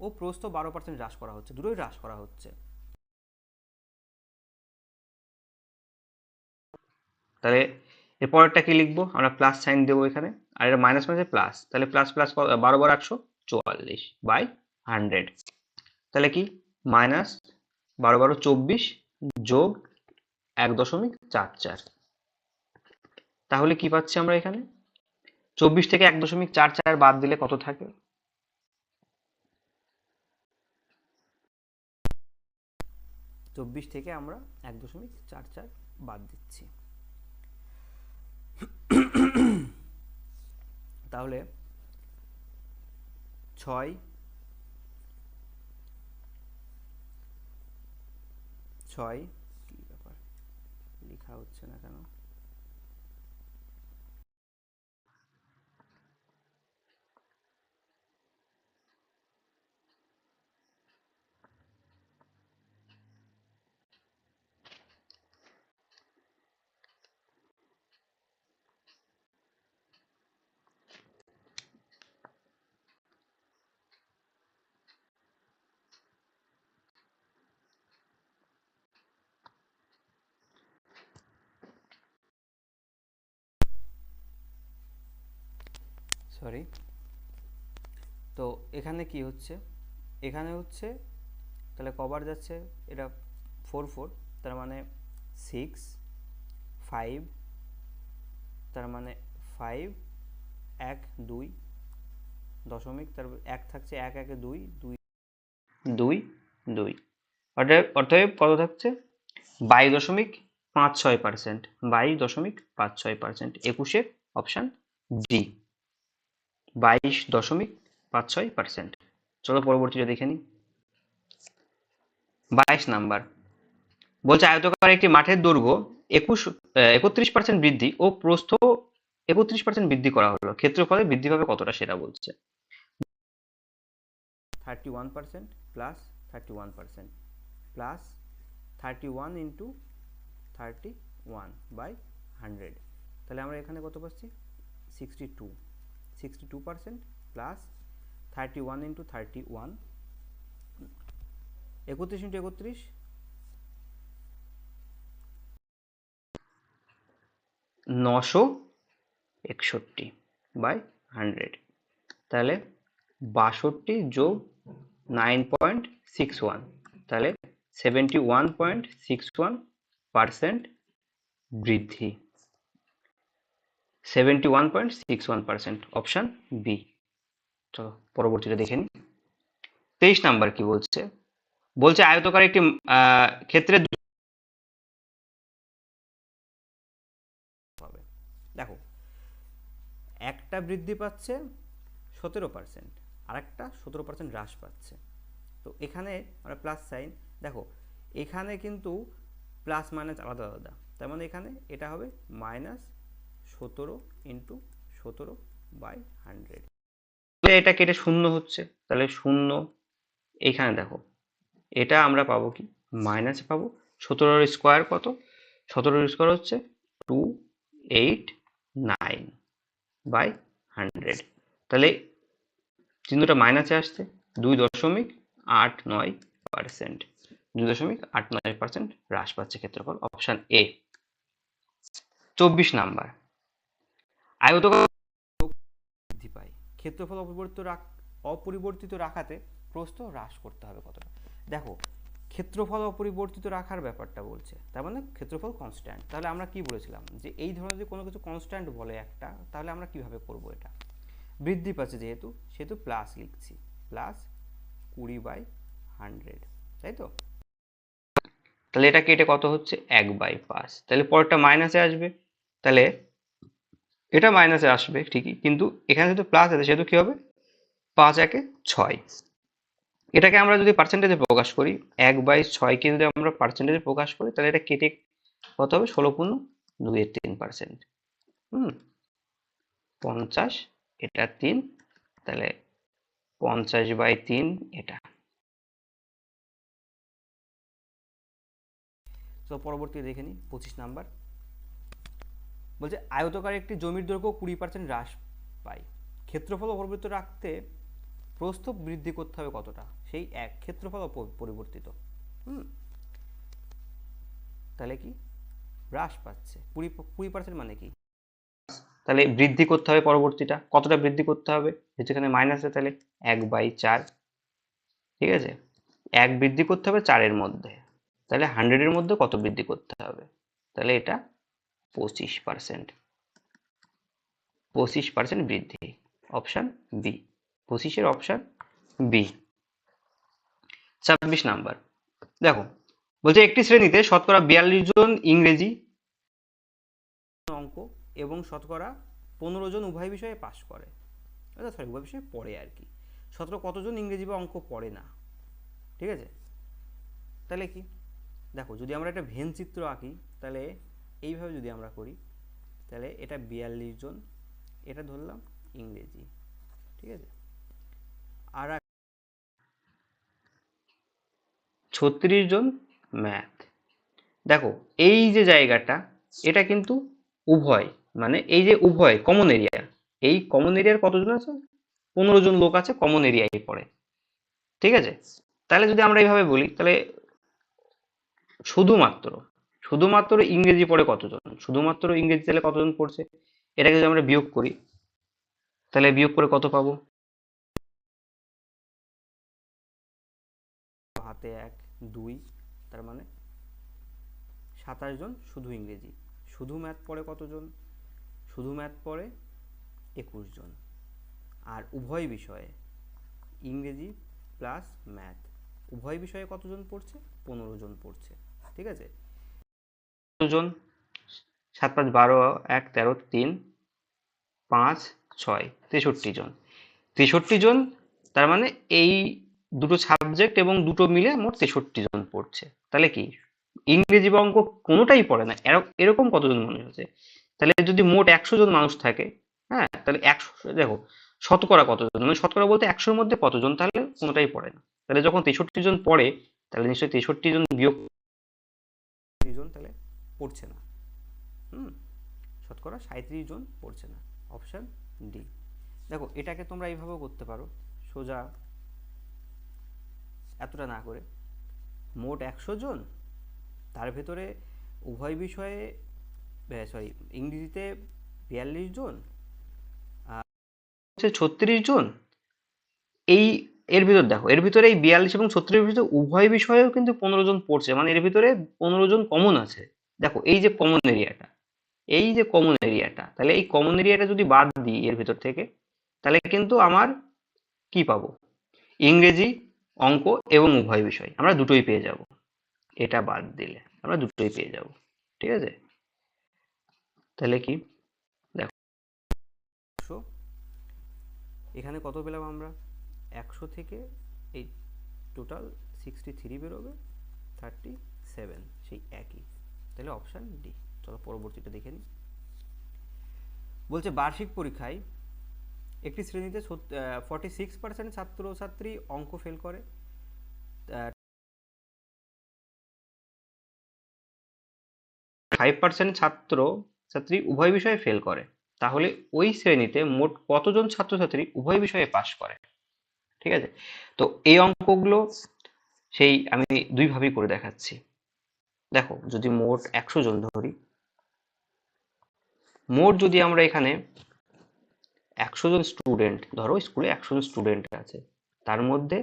ও প্রস্থ 12% হ্রাস করা হচ্ছে, দুটোই হ্রাস করা হচ্ছে। তাহলে এর পরেরটা কি লিখবো, আমরা প্লাস সাইন দেবো এখানে, আর এটা মাইনাস মাইনাসে প্লাস, তাহলে প্লাস প্লাস 12 বার 144/100, তাহলে কি মাইনাস 12 × 24 যোগ 1.44, তাহলে কি পাচ্ছি আমরা এখানে, 24 থেকে 1.44 বাদ দিলে কত থাকে, 24 থেকে আমরা 1.44 বাদ দিচ্ছি, তাহলে 6 কি ব্যাপার লেখা হচ্ছে না কেন, সরি। তো এখানে কি হচ্ছে, এখানে হচ্ছে তাহলে কবার যাচ্ছে, এটা 4 তার মানে 6 5, তার মানে 5 1 2 দশমিক, তার 1 থাকছে 1 1 2 2 2 2, অতএব কত থাকছে 22.56%, 22.56%, 21-এর অপশান ডি 22.56%। চলো পরবর্তীটা দেখে নিই। 22 নাম্বার বলছে আয়তকার একটি মাঠের দৈর্ঘ্য 31% বৃদ্ধি ও প্রস্থ 31% বৃদ্ধি করা হলো, ক্ষেত্রফলে বৃদ্ধি পাবে কতটা সেটা বলছে। 31% প্লাস 31% প্লাস 31 ইন্টু 31/100, তাহলে আমরা এখানে কত পাচ্ছি 62% প্লাস 31 ইন্টু 31, 31 ইন্টু 31 961/100, তাহলে 62 যোগ 9.61, তাহলে 71.61% বৃদ্ধি, 71.61%, অপশান বি। চলো পরবর্তীটা দেখে নিই। 23 নাম্বার কি বলছে, বলছে আয়তকার একটি ক্ষেত্রে হবে, দেখো একটা বৃদ্ধি পাচ্ছে 17%, আর একটা 17% হ্রাস পাচ্ছে, তো এখানে আমরা প্লাস সাইন, দেখো এখানে কিন্তু প্লাস মাইনাস আলাদা আলাদা, তার মানে এখানে এটা হবে -17 ইন্টু 17/100, এটা কেটে শূন্য হচ্ছে, তাহলে শূন্য, এখানে দেখো এটা আমরা পাবো কি মাইনাসে পাবো, 17 স্কোয়ার কত, 17 স্কোয়ার হচ্ছে 289/100, তাহলে চিহ্নটা মাইনাসে আসছে 2.89%, 2.89% হ্রাস পাচ্ছে ক্ষেত্রফল, অপশান এ। 24 নাম্বার আয়তকার বৃদ্ধি পায়, ক্ষেত্রফল অপরিবর্তিত রাখাতে প্রস্থ হ্রাস করতে হবে কতটা, দেখো ক্ষেত্রফল অপরিবর্তিত রাখার ব্যাপারটা বলছে, তার মানে ক্ষেত্রফল কনস্ট্যান্ট, তাহলে আমরা কি বলেছিলাম যে এই ধরনের যদি কোনো কিছু কনস্ট্যান্ট বলে একটা, তাহলে আমরা কিভাবে করব, এটা বৃদ্ধি পাচ্ছে যেহেতু সেহেতু প্লাস লিখছি, প্লাস 20/100, তাই তো, তাহলে এটা কেটে কত হচ্ছে 1/5, তাহলে পরেরটা মাইনাসে আসবে, তাহলে এটা মাইনাসে আসবে ঠিকই, কিন্তু এখানে যেহেতু প্লাস আছে সেহেতু কি হবে 5 1 6, এটাকে আমরা যদি পার্সেন্টেজে প্রকাশ করি 1/6কে যদি আমরা পার্সেন্টেজে প্রকাশ করি, তাহলে এটা কেটে কত হবে 16 × 2 = 3%। 50, এটা 3, তাহলে 50/3 এটা। তো পরবর্তী দেখে নিই 25 নাম্বার। বলছে আয়তকার একটি জমির দৈর্ঘ্য 20% হ্রাস পায়, ক্ষেত্রফল অপরিবর্তিত রাখতে প্রস্থ বৃদ্ধি করতে হবে কতটা? সেই এক ক্ষেত্রফল পরিবর্তিত। তাহলে কি হ্রাস পাচ্ছে 20% মানে কি? তাহলে বৃদ্ধি করতে হবে পরবর্তীটা, কতটা বৃদ্ধি করতে হবে? যেখানে মাইনাস আছে তাহলে 1/4, ঠিক আছে, 1 বৃদ্ধি করতে হবে 4-এর মধ্যে, তাহলে 100-এর মধ্যে কত বৃদ্ধি করতে হবে? তাহলে এটা 25%, 25% বৃদ্ধি, অপশন বি, 25-এর অপশন বি। 26 নাম্বার দেখো, বলছে একটি শ্রেণীতে শতকরা 42 জন ইংরেজি অঙ্ক এবং শতকরা 15 জন উভয় বিষয়ে পাশ করে, সরি উভয় বিষয়ে পড়ে আর কি। শতকরা কতজন ইংরেজি বা অঙ্ক পড়ে না? ঠিক আছে, তাহলে কি দেখো, যদি আমরা একটা ভেন চিত্র আঁকি, তাহলে এইভাবে যদি আমরা করি, তাহলে এটা 42 জন, এটা ধরলাম ইংরেজি, ঠিক আছে, আর 36 জন ম্যাথ। দেখো এই যে জায়গাটা, এটা কিন্তু উভয়, মানে এই যে উভয় কমন এরিয়া, এই কমন এরিয়ার কতজন আছে? 15 জন লোক আছে কমন এরিয়ায় পড়ে, ঠিক আছে। তাহলে যদি আমরা এইভাবে বলি, তাহলে শুধুমাত্র শুধুমাত্র ইংরেজি পড়ে কতজন? শুধুমাত্র ইংরেজি তাহলে কতজন পড়ছে? এটাকে যদি আমরা বিয়োগ করি, তাহলে বিয়োগ করে কত পাবো? হাতে 1 2, তার মানে 27 জন শুধু ইংরেজি। শুধু ম্যাথ পড়ে কতজন? শুধু ম্যাথ পড়ে 21 জন। আর উভয় বিষয়ে ইংরেজি প্লাস ম্যাথ, উভয় বিষয়ে কতজন পড়ছে? 15 জন পড়ছে, ঠিক আছে। জন, 7 5 12, 1 13, 3 5 6 63 জন, 63 জন, তার মানে এই দুটো সাবজেক্ট এবং দুটো মিলে মোট 63 জন পড়ছে। তাহলে কি ইংরেজি বা অঙ্ক কোনোটাই পড়ে না এরকম কতজন মানুষ আছে? তাহলে যদি মোট 100 জন মানুষ থাকে, হ্যাঁ, তাহলে 100 দেখো শতকরা কতজন, মানে শতকরা বলতে 100-এর মধ্যে কতজন তাহলে কোনোটাই পড়ে না। তাহলে যখন 63 জন পড়ে, তাহলে নিশ্চয়ই 63 জন বিয়োগ জন তাহলে পড়ছে না। শতকরা 37 জন পড়ছে না, অপশন ডি। দেখো এটাকে তোমরা এইভাবেও করতে পারো, সোজা এতটা না করে, মোট 100 জন, তার ভেতরে উভয় বিষয়ে সরি ইংরেজিতে 42 জন, হচ্ছে 36 জন। এই এর ভিতর দেখো, এর ভিতরে এই 42 এবং 36-এর ভিতরে উভয় বিষয়েও কিন্তু 15 জন পড়ছে, মানে এর ভিতরে 15 জন কমন আছে। দেখো এই যে কমন এরিয়াটা, এই যে কমন এরিয়াটা, তাহলে এই কমন এরিয়াটা যদি বাদ দিই এর ভিতর থেকে, তাহলে কিন্তু আমার কি পাবো? ইংরেজি, অঙ্ক এবং উভয় বিষয় আমরা দুটোই পেয়ে যাব। এটা বাদ দিলে আমরা দুটোই পেয়ে যাব, ঠিক আছে। তাহলে কি দেখো, 100, এখানে কত পেলাম আমরা? 100 থেকে এই টোটাল 63 বেরোবে, 37 সেই একই, তাহলে অপশান ডি। চলো পরবর্তীটা দেখে নিই। বলছে বার্ষিক পরীক্ষায় একটি শ্রেণীতে 46% ছাত্রছাত্রী অঙ্ক ফেল করে, 5% ছাত্র ছাত্রী উভয় বিষয়ে ফেল করে, তাহলে ওই শ্রেণীতে মোট কতজন ছাত্রছাত্রী উভয় বিষয়ে পাশ করে? ঠিক আছে, তো এই অঙ্কগুলো সেই আমি দুই ভাবেই করে দেখাচ্ছি। দেখো যদি মোট 100 জন ধরি, মোট যদি আমরা এখানে 100 জন স্টুডেন্ট ধরো, স্কুলে 100 জন স্টুডেন্ট আছে, তার মধ্যে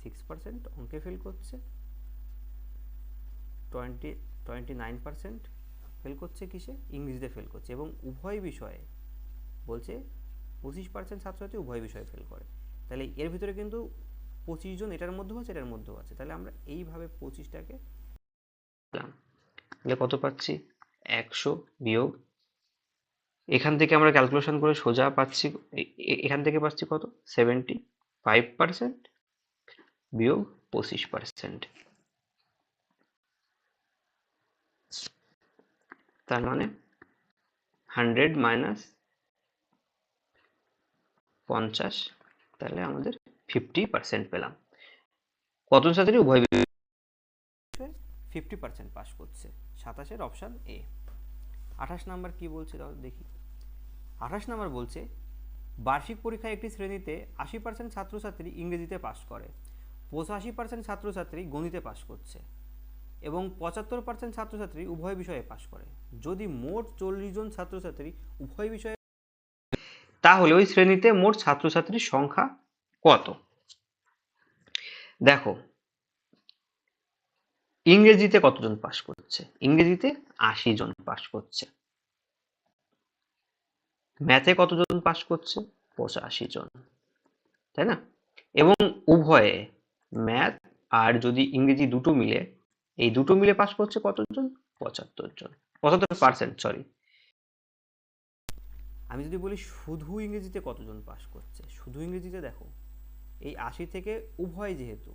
6% অঙ্কে ফেল করছে, 29% ফেল করছে কিসে? ইংরেজিতে ফেল করছে, এবং উভয় বিষয়ে বলছে 25% ছাত্রছাত্রী উভয় বিষয়ে ফেল করে। তাহলে এর ভিতরে কিন্তু 25 জন এটার মধ্যেও আছে, এটার মধ্যেও আছে, তাহলে আমরা এইভাবে 25টাকে, তাহলে কত পাচ্ছি? 100 বিয়োগ, এখান থেকে আমরা ক্যালকুলেশন করে সোজা পাচ্ছি, এখান থেকে পাচ্ছি কত? 75% বিয়োগ 25%। তার মানে 100 মাইনাস 50, তাহলে আমাদের 50% পেলাম। কতজন ছাত্রী উভয় বিষয়ে 50% পাস করছে? 27-এর অপশান এ। 28 নাম্বার কি বলছে তাহলে দেখি। 28 নাম্বার বলছে বার্ষিক পরীক্ষায় একটি শ্রেণীতে 80% ছাত্রছাত্রী ইংরেজিতে পাস করে, 85% ছাত্রছাত্রী গণিতে পাস করছে এবং 75% ছাত্রছাত্রী উভয় বিষয়ে পাস করে। যদি মোট 40 জন ছাত্রছাত্রী উভয় বিষয়ে, তাহলে ওই শ্রেণীতে মোট ছাত্রছাত্রীর সংখ্যা কত? দেখো ইংরেজিতে কতজন পাস করছে? ইংরেজিতে 80 জন পাস করছে। ম্যাথে কতজন পাস করছে? 85 জন, তাই না? এবং উভয়ে ম্যাথ আর যদি ইংরেজি দুটো মিলে, এই দুটো মিলে পাস করছে কতজন? 75 জন, 75%, সরি। আমি যদি বলি শুধু ইংরেজিতে কতজন পাস করছে, শুধু ইংরেজিতে দেখো এই 80 থেকে উভয়, যেহেতু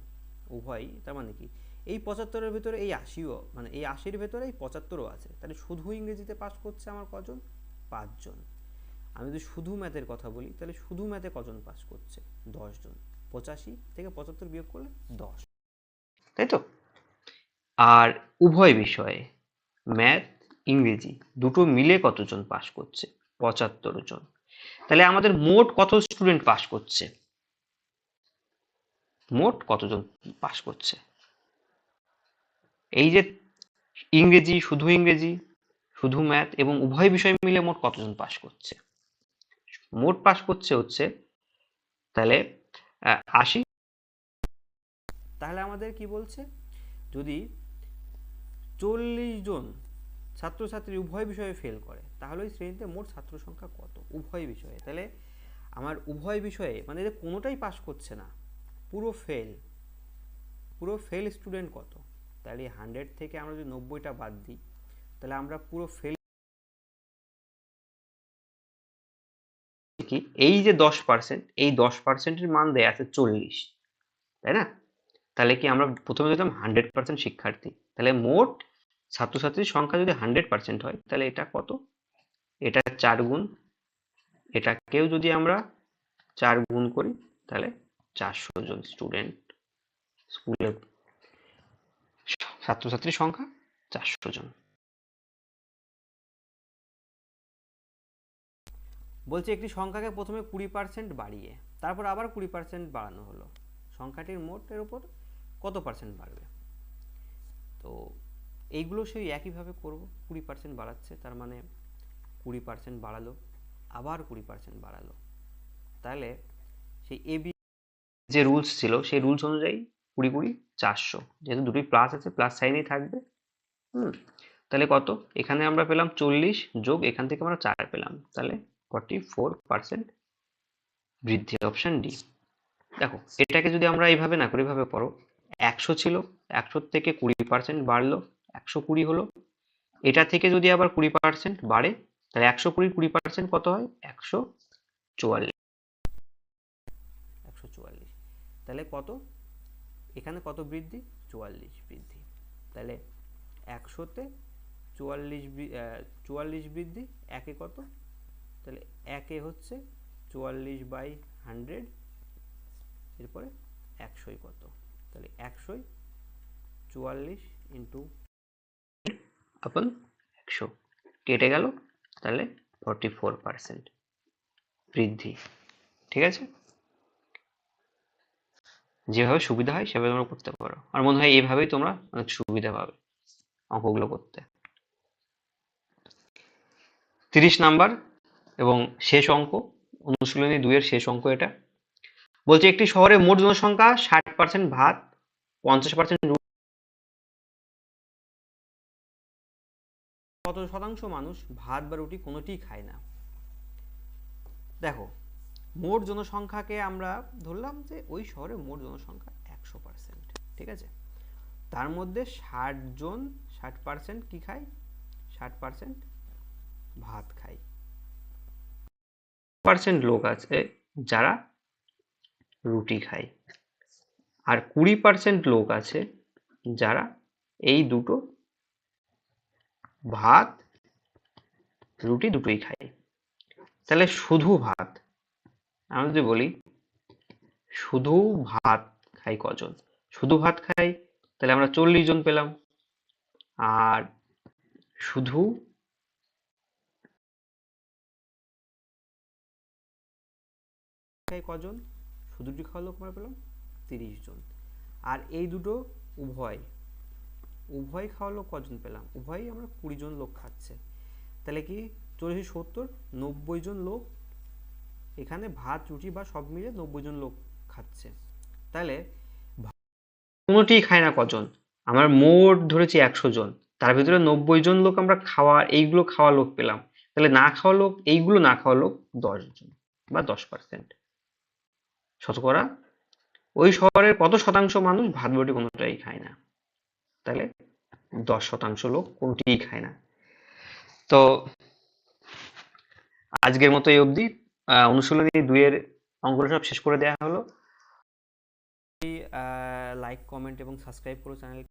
উভয় তার মানে কি এই 75-এর ভেতরে এই 80ও, মানে এই 80-র ভেতরে এই 75ও আছে, তাহলে শুধু ইংরেজিতে পাস করছে আমার কজন? 5 জন। আমি যদি শুধু ম্যাথের কথা বলি তাহলে শুধু ম্যাথে কজন পাস করছে? 10 জন। 85 থেকে 75 বিয়োগ করলে 10, তাই তো? আর উভয় বিষয়ে ম্যাথ ইংরেজি দুটো মিলে কতজন পাস করছে? 75 জন। তাহলে আমাদের মোট কত স্টুডেন্ট পাস করছে? মোট কতজন পাস করছে? এই যে ইংরেজি, শুধু ম্যাথ এবং উভয় বিষয় মিলে মোট কতজন পাস করছে? মোট পাস করছে হচ্ছে তাহলে 80। তাহলে আমাদের কি বলছে, যদি 40 জন ছাত্রছাত্রী উভয় বিষয়ে ফেল করে তাহলে ওই শ্রেণীতে মোট ছাত্র সংখ্যা কত উভয় বিষয়ে? তাহলে আমার উভয় বিষয়ে মানে এদের কোনোটাই পাস করছে না, পুরো ফেল স্টুডেন্ট কত? তাহলে 100 থেকে আমরা যদি 90টা বাদ দিই তাহলে আমরা পুরো ফেল কি এই যে 10%, এই 10%-এর মান দেয়া আছে 40, তাই না? তাহলে কি আমরা প্রথমে দিলাম 100% শিক্ষার্থী, তাহলে মোট ছাত্রছাত্রীর সংখ্যা যদি 100% হয় তাহলে এটা কত? এটা 4 গুণ, এটাকেও যদি আমরা 4 গুণ করি তাহলে 400 জন স্টুডেন্ট, স্কুলের ছাত্রছাত্রীর সংখ্যা 400 জন। বলছে একটি সংখ্যাকে প্রথমে 20% বাড়িয়ে তারপর আবার 20% বাড়ানো হলো, সংখ্যাটির মোটের উপর কত পার্সেন্ট বাড়বে? তো এইগুলো সেই একইভাবে করব। 20% বাড়াচ্ছে তার মানে 20% বাড়ালো, আবার 20% বাড়ালো, তাহলে সেই এ বি যে রুলস ছিল সেই রুলস অনুযায়ী 20 20 400, যেহেতু দুটোই প্লাস আছে প্লাস সাইনেই থাকবে। তাহলে কত? এখানে আমরা পেলাম 40 যোগ এখান থেকে আমরা 4 পেলাম, তাহলে 44% বৃদ্ধি, অপশন ডি। দেখো এটাকে যদি আমরা এইভাবে না করি, এইভাবে পড়ো, 100 ছিল, 100 থেকে 20% বাড়লো, 120 হলো। এটা থেকে যদি আবার 20% বাড়ে তাহলে 120 20% কত হয়? 144। 144, তাহলে কত এখানে কত বৃদ্ধি? 44 বৃদ্ধি। তাহলে 100-তে 44 বৃদ্ধি, একে কত? তাহলে একে হচ্ছে 44/100, এরপরে 100 কত? তাহলে 100 44 ইন্টু আপন 100 কেটে গেল, তাহলে 44% বৃদ্ধি। ঠিক আছে, যেভাবে সুবিধা হয় সেভাবে তোমরা করতে পারো, আর মনে হয় এইভাবেই তোমরা অনেক সুবিধা পাবে অঙ্কগুলো করতে। 30 নাম্বার এবং শেষ অঙ্ক, অনুশীলনী 2 এর শেষ অঙ্ক এটা। বলছে একটি শহরে মোট জনসংখ্যা 60% ভাত, 50% কত শতাংশ মানুষ ভাত বা রুটি কোনোটিই খায় না? দেখো মোট জনসংখ্যাকে আমরা ধরলাম যে ওই শহরে মোট জনসংখ্যা 100%, ঠিক আছে? তার মধ্যে 60 জন 60% কি খায়? 60% ভাত খায়। 20% লোক আছে যারা রুটি খায়, আর 20% লোক আছে যারা এই দুটো ভাত রুটি দুটোই খাই। তাহলে শুধু ভাত, আমরা যদি বলি শুধু ভাত খাই কজন, শুধু ভাত খাই তাহলে আমরা 40 জন পেলাম। আর শুধু খাই কজন, শুধু রুটি খাওয়ার লোক আমরা পেলাম 30 জন। আর এই দুটো উভয় উভয় খাওয়ার লোক কজন পেলাম, উভয়ই আমরা 20 জন লোক খাচ্ছে। তাহলে কি 40 70 90 জন লোক এখানে ভাত রুটি বা সব মিলে 90 জন লোক খাচ্ছে। তাহলে কোনোটিই খায় না কজন, আমার মোট ধরেছি 100 জন, তার ভিতরে 90 জন লোক আমরা এইগুলো খাওয়া লোক পেলাম। তাহলে না খাওয়া লোক, এইগুলো না খাওয়া লোক 10 জন বা 10%। শতকরা ওই শহরের কত শতাংশ মানুষ ভাত রুটি কোনোটাই খায় না, তাহলে 10% লোক কোনোটিই খায় না। তো আজকের মতো এই অবধি অনুশীলনী 2 এর অঙ্কগুলো সব শেষ করে দেওয়া হলো। লাইক কমেন্ট এবং সাবস্ক্রাইব করো চ্যানেল।